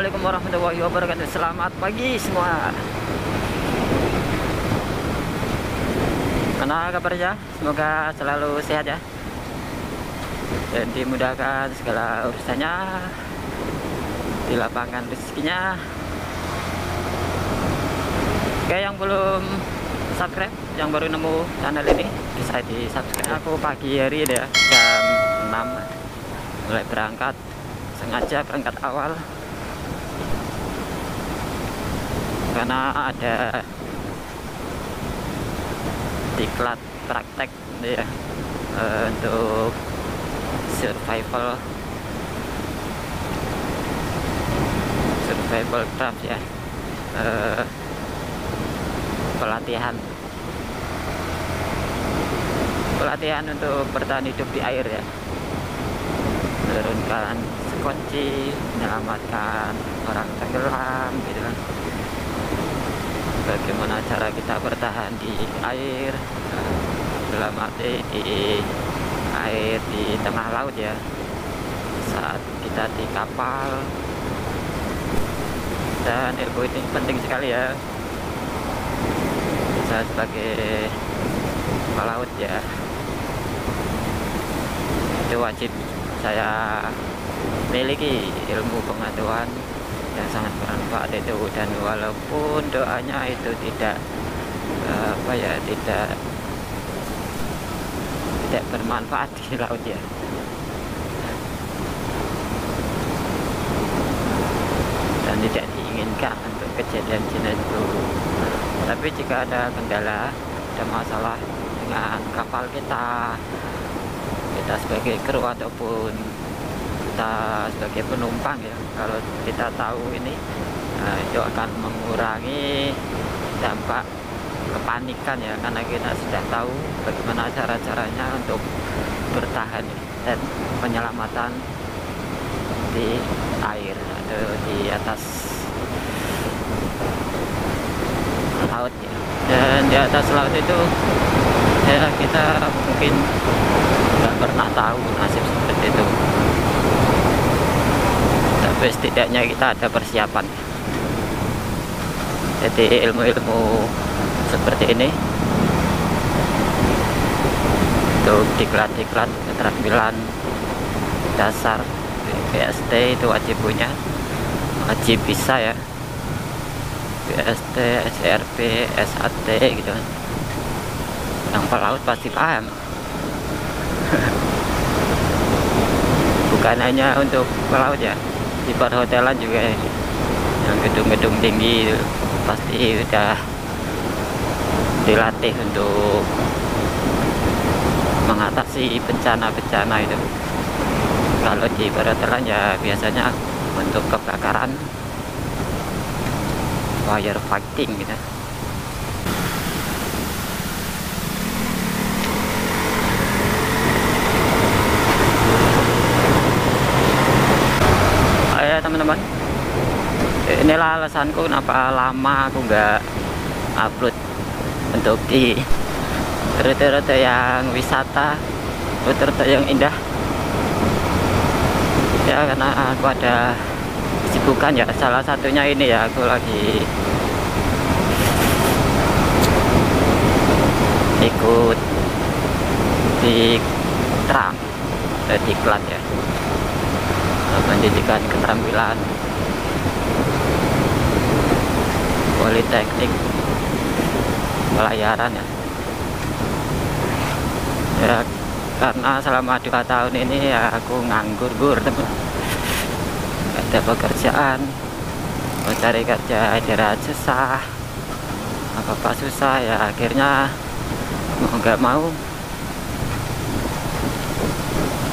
Assalamualaikum warahmatullahi wabarakatuh. Selamat pagi semua. Mana kabarnya? Semoga selalu sehat ya, dan dimudahkan segala urusannya, dilapangkan rezekinya. Oke, yang belum subscribe, yang baru nemu channel ini bisa di subscribe. Aku pagi hari ya, jam 6 mulai berangkat, sengaja berangkat awal karena ada diklat praktek ya, untuk survival craft ya, pelatihan untuk bertahan hidup di air ya, menurunkan sekunci, menyelamatkan orang tenggelam gitu kan. Bagaimana cara kita bertahan di air, dalam arti di air di tengah laut ya, saat kita di kapal. Dan ilmu ini penting sekali ya, saya sebagai pelaut ya, itu wajib saya miliki ilmu pengetahuan yang sangat bermanfaat itu. Dan walaupun doanya itu tidak tidak bermanfaat di laut ya, dan tidak diinginkan untuk kejadian itu. Tapi jika ada kendala, ada masalah dengan kapal kita sebagai kru ataupun kita sebagai penumpang ya, kalau kita tahu ini, itu akan mengurangi dampak kepanikan ya, karena kita sudah tahu bagaimana cara-caranya untuk bertahan dan penyelamatan di air atau di atas laut ya. Dan di atas laut itu ya, kita mungkin nggak pernah tahu nasib seperti itu, tapi setidaknya kita ada persiapan. Jadi ilmu-ilmu seperti ini untuk diklat-diklat keterampilan dasar BST itu wajib punya, wajib bisa ya, BST, SRP, SAT gitu. Yang pelaut pasti paham. Bukan hanya untuk pelaut ya, di perhotelan juga yang gedung-gedung tinggi itu pasti udah dilatih untuk mengatasi bencana-bencana itu. Kalau di perhotelan ya biasanya untuk kebakaran, fire fighting gitu. Ya teman-teman, inilah alasanku kenapa lama aku nggak upload untuk di rute-rute yang wisata, rute-rute yang indah ya, karena aku ada kesibukan ya. Salah satunya ini ya, aku lagi ikut di tram, di klat ya, pendidikan keterampilan politeknik pelayaran ya. Ya karena selama 2 tahun ini ya aku nganggur teman, gak ada pekerjaan, mau cari kerja daerah susah, apa susah ya, akhirnya mau nggak mau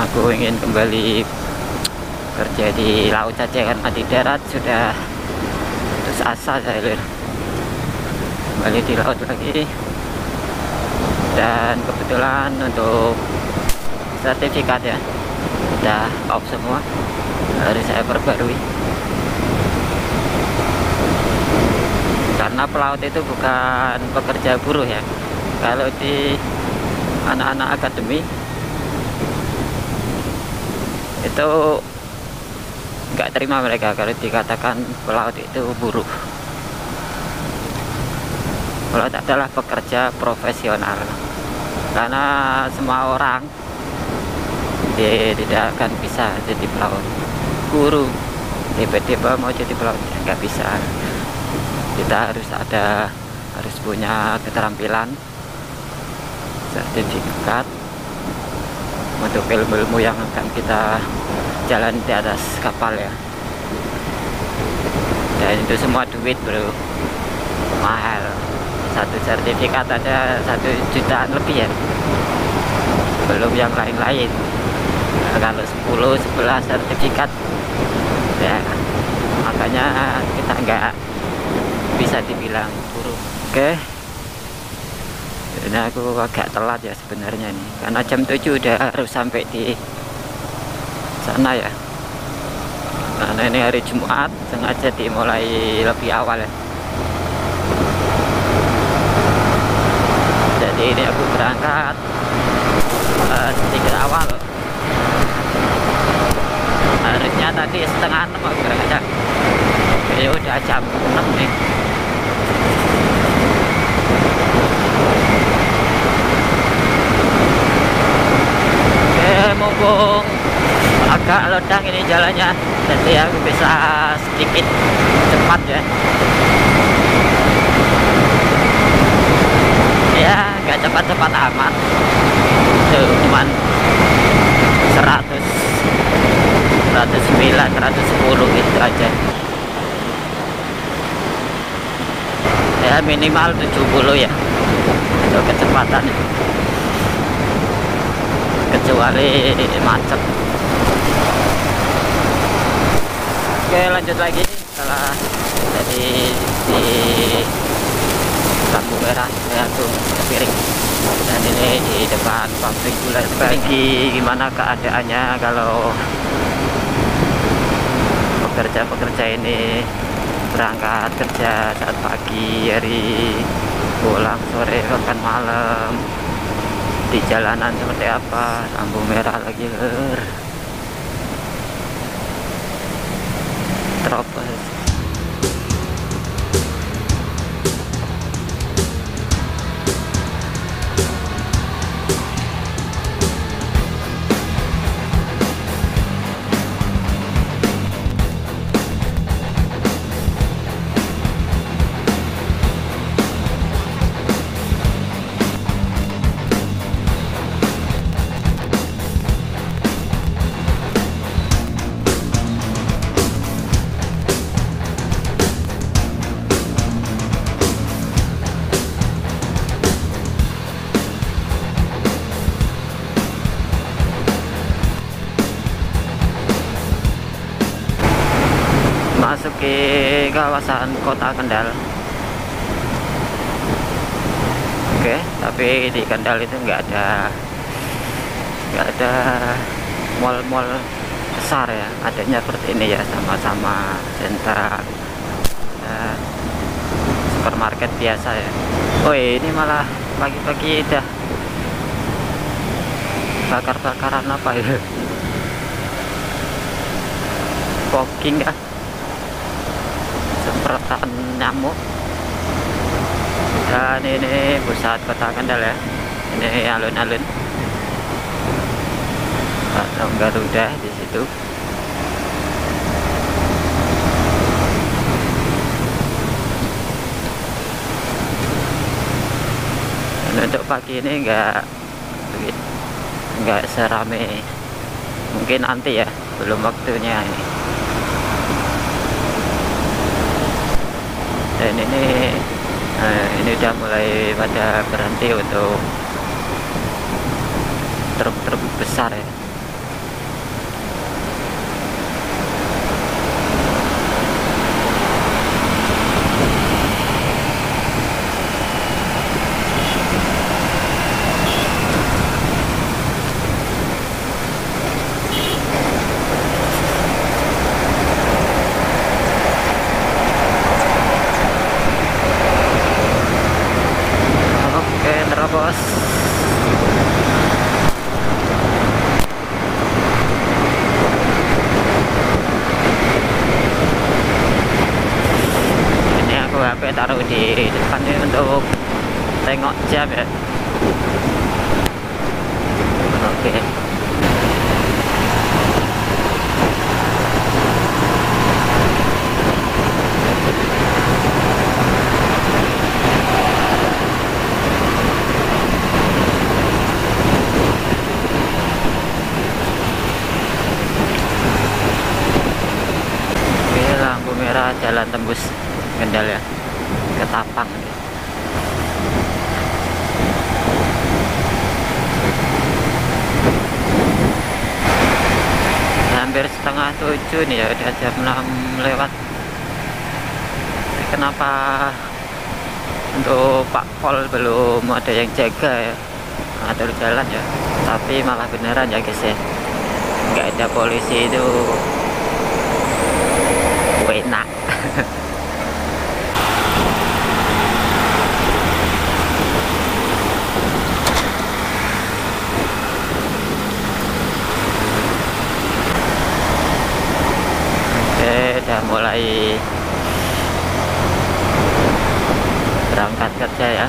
aku ingin kembali kerja di laut saja, karena di darat sudah putus asa saya. Kembali di laut lagi, dan kebetulan untuk sertifikat ya udah off semua, harus saya perbarui. Karena pelaut itu bukan pekerja buruh ya. Kalau di anak-anak akademi itu nggak terima mereka kalau dikatakan pelaut itu buruh. Pelaut adalah pekerja profesional, karena semua orang tidak akan bisa jadi pelaut. Guru tiba-tiba mau jadi pelaut nggak bisa. Kita harus punya keterampilan, sertifikat untuk ilmu-ilmu yang akan kita jalan di atas kapal ya. Dan itu semua duit bro, mahal. Satu sertifikat aja 1 jutaan lebih ya, belum yang lain-lain. Nah, kalau 10-11 sertifikat ya, makanya kita nggak bisa dibilang buruh. Oke, ini aku agak telat ya sebenarnya nih, karena jam 7 udah harus sampai di sana ya. Karena ini hari Jumat, sengaja dimulai lebih awal ya. Jadi ini aku berangkat sedikit awal. Harusnya tadi 5:30 aku berangkat. Ya udah jam 6 nih. Oke, mumpung agak lodang ini jalannya, jadi aku bisa sedikit cepat ya. Ya nggak cepat-cepat amat, cuman 100, 109, 110 gitu aja ya, minimal 70 ya untuk kecepatan, kecuali macet. Oke, lanjut lagi setelah jadi di lampu merah saya tuh kepiring. Dan ini di depan pabrik gula. Bagi gimana keadaannya kalau pekerja-pekerja ini berangkat kerja saat pagi hari, pulang sore bahkan malam, di jalanan seperti apa? Lampu merah lagi terobos. Masuk ke kawasan kota Kendal. Oke, tapi di Kendal itu nggak ada mall-mall besar ya, adanya seperti ini ya, sama-sama sentra supermarket biasa ya. Oh ini malah pagi-pagi udah bakar-bakaran apa ya, fogging ya, semprotan nyamuk. Dan ini pusat kota Kendal ya, ini alun-alun Patung Garuda di situ. Dan untuk pagi ini nggak serame mungkin nanti ya, belum waktunya ini. Dan ini udah mulai pada berhenti untuk truk-truk besar ya. Oke, terobos. pakai taruh di depan ini untuk tengok jam ya. Oke. Lampu merah jalan tembus Kendal ya, ke Tapang. Hampir setengah 7 nih ya, udah jam 6 lewat. Kenapa untuk Pak Pol belum ada yang jaga ya, ngatur jalan ya, tapi malah beneran ya guys ya, nggak ada polisi itu enak. Oke, udah mulai berangkat kerja ya.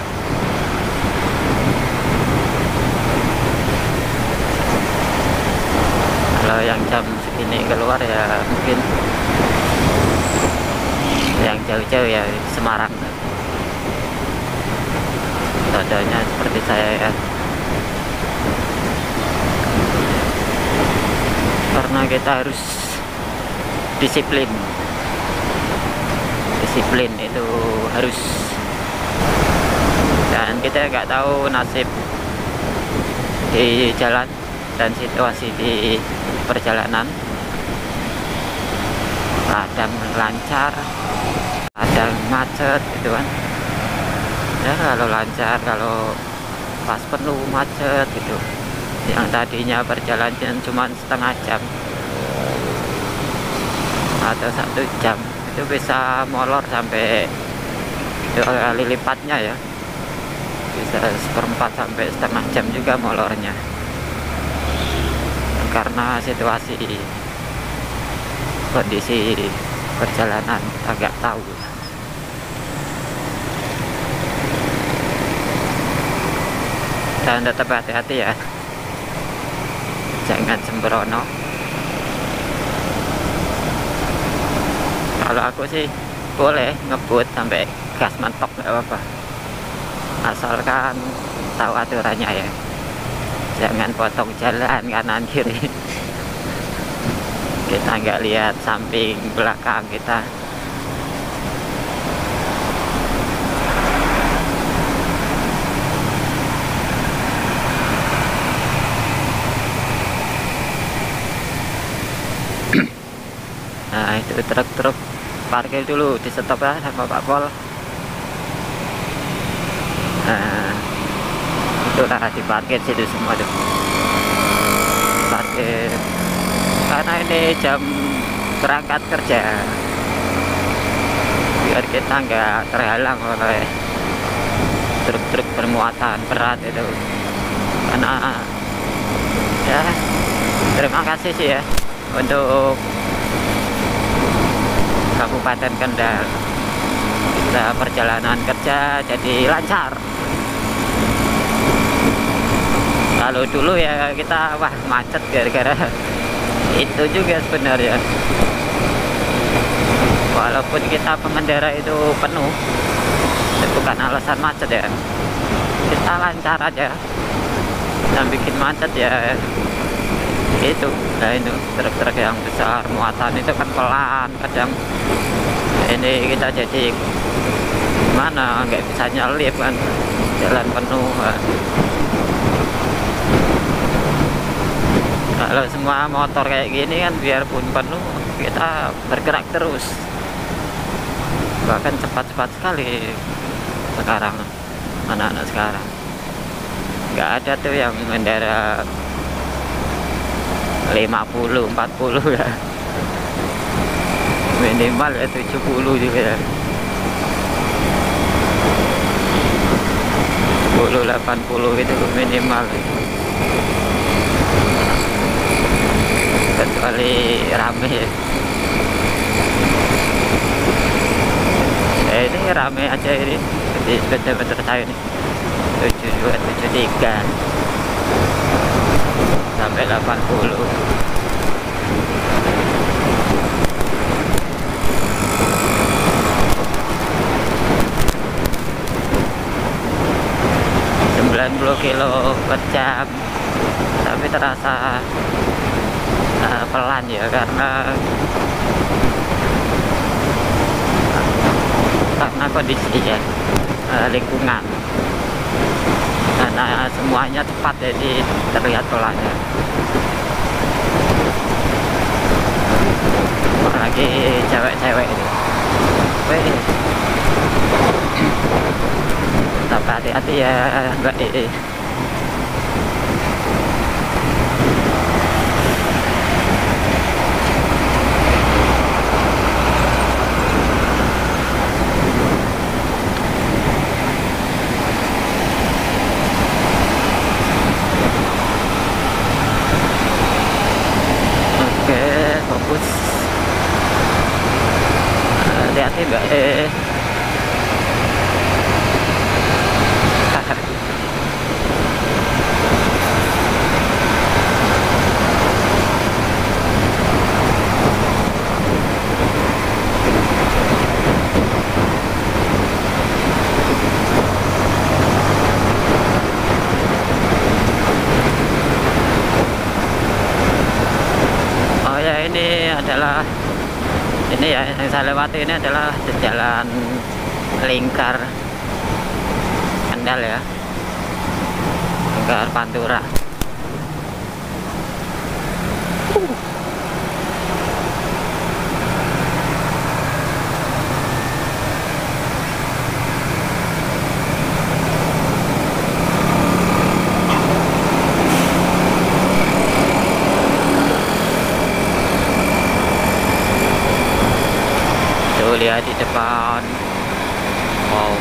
Kalau yang jam segini keluar ya mungkin yang jauh-jauh ya, Semarang. Contohnya seperti saya ya, karena kita harus disiplin itu harus, dan kita nggak tahu nasib di jalan dan situasi di perjalanan. Kadang lancar, kadang macet gitu kan ya. Kalau lancar, kalau pas penuh macet gitu, yang tadinya perjalanan cuma setengah jam atau 1 jam, itu bisa molor sampai 2 kali lipatnya ya, bisa 1/4 sampai setengah jam juga molornya, karena situasi kondisi perjalanan agak tahu. Dan tetap hati-hati ya, jangan sembrono. Kalau aku sih boleh ngebut sampai gas mentok, nggak apa-apa, asalkan tahu aturannya ya, jangan potong jalan kanan kiri. Kita nggak lihat samping belakang kita. Nah itu truk-truk parkir dulu, di stop ya sama Pak Pol. Nah itulah di parkir situ semua tuh, parkir, karena ini jam berangkat kerja, biar kita nggak terhalang oleh truk-truk bermuatan berat itu. Karena ya, terima kasih sih ya untuk Kabupaten Kendal, kita perjalanan kerja jadi lancar. Kalau dulu ya kita wah macet gara-gara itu juga sebenarnya. Walaupun kita pengendara itu penuh, itu bukan alasan macet ya, kita lancar aja. Yang bikin macet ya itu, nah itu truk-truk yang besar muatan itu kan pelan, kadang ini kita jadi mana nggak bisa nyalip kan, jalan penuh kan. Kalau semua motor kayak gini kan, biarpun penuh kita bergerak terus, bahkan cepat-cepat sekali sekarang. Anak-anak sekarang nggak ada tuh yang mengendara 50, 40 ya, minimal ya 70 juga ya, 70, 80 gitu minimal, kecuali rame ya. Ini rame aja ini di speedometer saya ini 7273 sampai 80. Kilo per jam, tapi terasa pelan ya, karena kondisi ya, lingkungan, karena semuanya cepat jadi terlihat pelannya. Apalagi cewek-cewek itu, tapi hati-hati ya Mbak Dede. Oke, fokus. Hati-hati Mbak Dede. Ini ya yang saya lewati ini adalah jalan lingkar Kendal ya, lingkar Pantura. Lihat di depan, wow,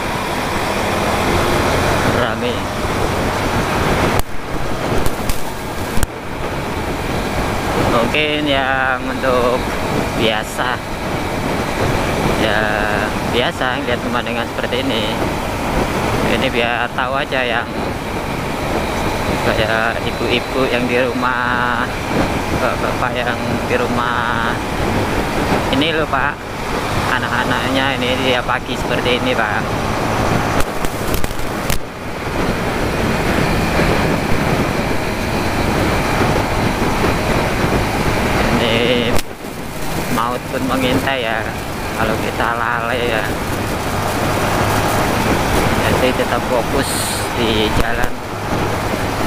rame. Mungkin yang untuk biasa ya, biasa lihat pemandangan seperti ini biar tahu aja, yang kayak ibu-ibu yang di rumah, bapak-bapak yang di rumah ini loh Pak, anak-anaknya ini dia pagi seperti ini Bang. Ini maut pun mengintai ya kalau kita lalai ya. Jadi tetap fokus di jalan,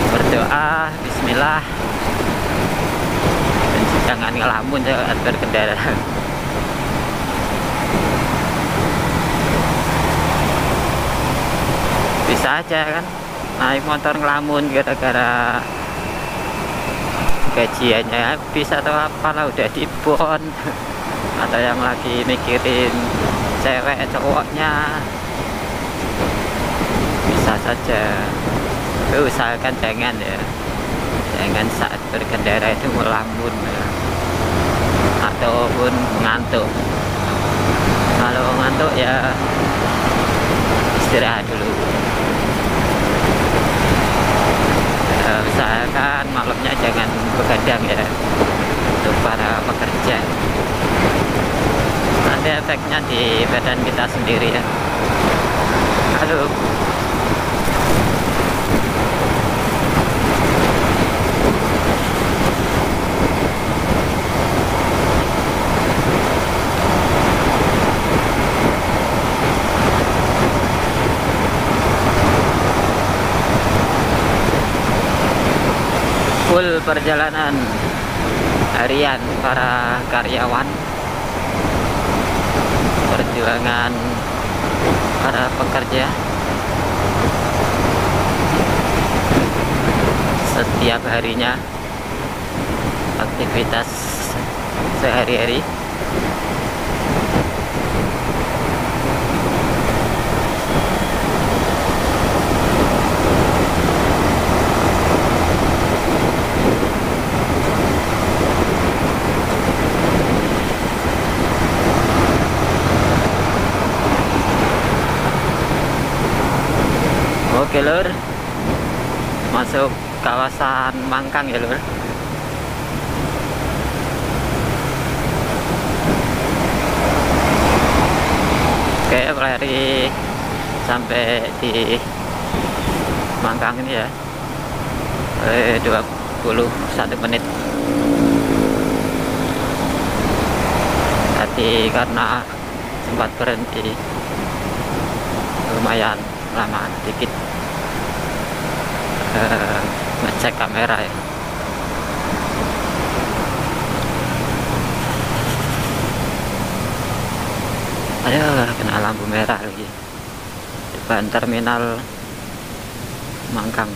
berdoa, bismillah, dan jangan ngelamun saat berkendara. Bisa aja kan naik motor ngelamun gara-gara gajiannya habis atau apalah, udah dibon, atau yang lagi mikirin cewek cowoknya, bisa saja. Tapi usahakan jangan ya, jangan saat berkendara itu melamun ya, ataupun ngantuk. Kalau ngantuk ya istirahat dulu. Usahakan malamnya jangan begadang ya, untuk para pekerja. Nanti efeknya di badan kita sendiri ya. Aduh. Full perjalanan harian para karyawan, perjuangan para pekerja setiap harinya, aktivitas sehari-hari. Oke lur, masuk kawasan Mangkang ya lur. Oke, pelari sampai di Mangkang ini ya. 21 menit. Tadi karena sempat berhenti lumayan lama dikit ngecek kamera ya. Aduh, kena lampu merah lagi depan terminal Mangkang.